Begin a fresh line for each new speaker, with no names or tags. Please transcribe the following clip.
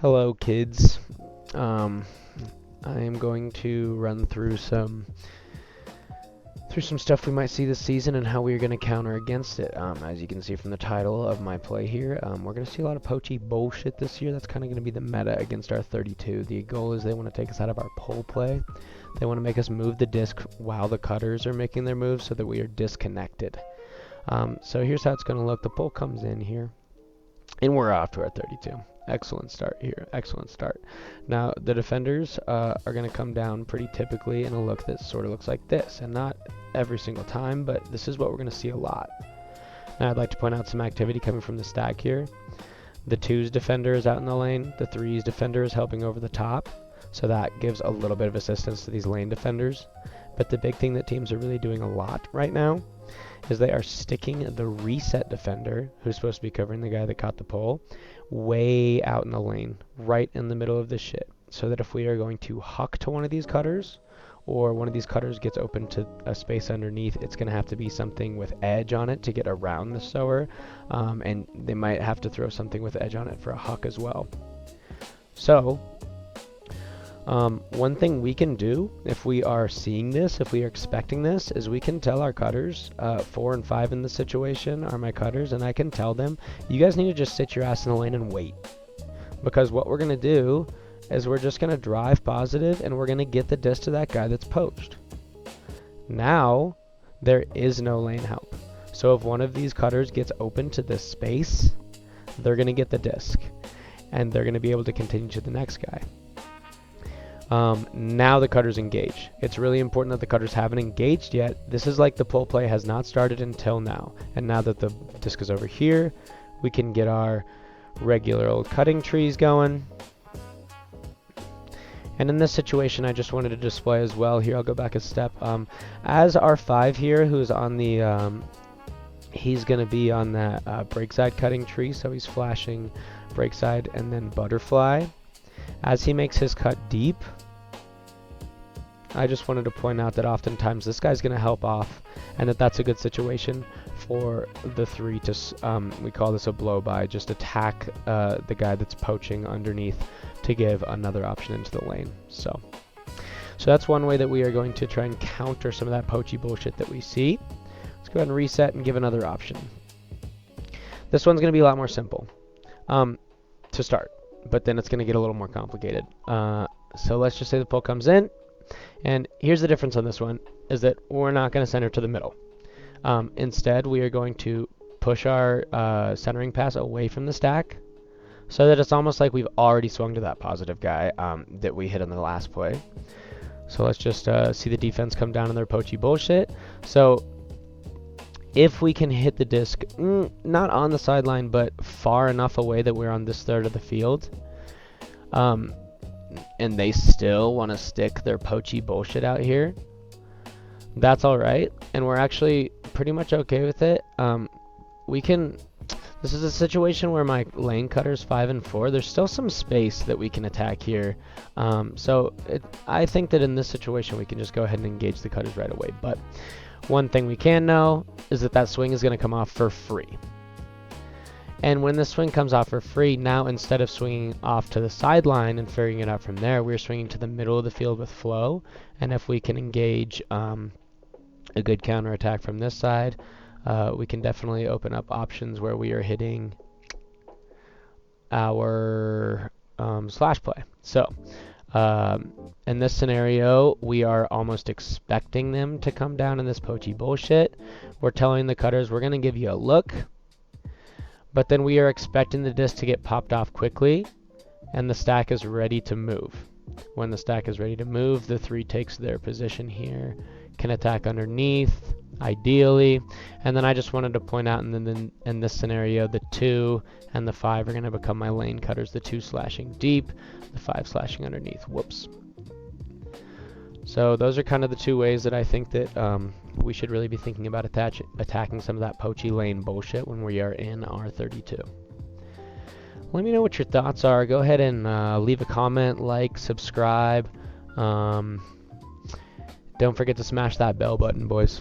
Hello, kids. Um, I am going to run through some stuff we might see this season and how we are going to counter against it. As you can see from the title of my play here, we're going to see a lot of poachy bullshit this year. That's kind of going to be the meta against our 32. The goal is they want to take us out of our pole play. They want to make us move the disc while the cutters are making their moves so that we are disconnected. So here's how it's going to look. The pole comes in here, and we're off to our 32. Excellent start here. Excellent start. Now, the defenders are going to come down pretty typically in a look that sort of looks like this. And not every single time, but this is what we're going to see a lot. Now, I'd like to point out some activity coming from the stack here. The 2's defender is out in the lane. The 3's defender is helping over the top. So that gives a little bit of assistance to these lane defenders. But the big thing that teams are really doing a lot right now is they are sticking the reset defender, who's supposed to be covering the guy that caught the pole, way out in the lane, right in the middle of this shit. So that if we are going to huck to one of these cutters, or one of these cutters gets open to a space underneath, it's going to have to be something with edge on it to get around the sower, and they might have to throw something with edge on it for a huck as well. So, one thing we can do if we are seeing this, if we are expecting this, is we can tell our cutters, 4 and 5 in this situation are my cutters, and I can tell them, you guys need to just sit your ass in the lane and wait. Because what we're going to do is we're just going to drive positive and we're going to get the disc to that guy that's poached. Now, there is no lane help. So if one of these cutters gets open to this space, they're going to get the disc. And they're going to be able to continue to the next guy. Now the cutters engage. It's really important that the cutters haven't engaged yet. This is like the pole play has not started until now. And now that the disc is over here, we can get our regular old cutting trees going. And in this situation, I just wanted to display as well. Here, I'll go back a step. As our 5 here, who's on the, he's going to be on that breakside cutting tree. So he's flashing breakside and then butterfly. As he makes his cut deep, I just wanted to point out that oftentimes this guy's going to help off, and that's a good situation for the 3 to, we call this a blow by, just attack the guy that's poaching underneath to give another option into the lane. So that's one way that we are going to try and counter some of that poachy bullshit that we see. Let's go ahead and reset and give another option. This one's going to be a lot more simple to start, but then it's going to get a little more complicated. So let's just say the pole comes in. And here's the difference on this one, is that we're not going to center to the middle. Instead, we are going to push our centering pass away from the stack so that it's almost like we've already swung to that positive guy that we hit in the last play. So let's just see the defense come down on their poachy bullshit. So if we can hit the disc, not on the sideline, but far enough away that we're on this third of the field, and they still want to stick their poachy bullshit out here, that's alright, and we're actually pretty much okay with it. This is a situation where my lane cutter's 5 and 4. There's still some space that we can attack here. I think that in this situation we can just go ahead and engage the cutters right away. But one thing we can know is that swing is going to come off for free. And when the swing comes off for free, now instead of swinging off to the sideline and figuring it out from there, we're swinging to the middle of the field with flow. And if we can engage a good counterattack from this side, we can definitely open up options where we are hitting our slash play. So in this scenario, we are almost expecting them to come down in this poachy bullshit. We're telling the cutters, we're going to give you a look. But then we are expecting the disc to get popped off quickly, and the stack is ready to move. When the stack is ready to move, the 3 takes their position here, can attack underneath, ideally. And then I just wanted to point out in this scenario, the 2 and the 5 are going to become my lane cutters, the 2 slashing deep, the 5 slashing underneath. Whoops. So those are kind of the 2 ways that I think that we should really be thinking about attacking some of that poachy lane bullshit when we are in our 32. Let me know what your thoughts are. Go ahead and leave a comment, like, subscribe. Don't forget to smash that bell button, boys.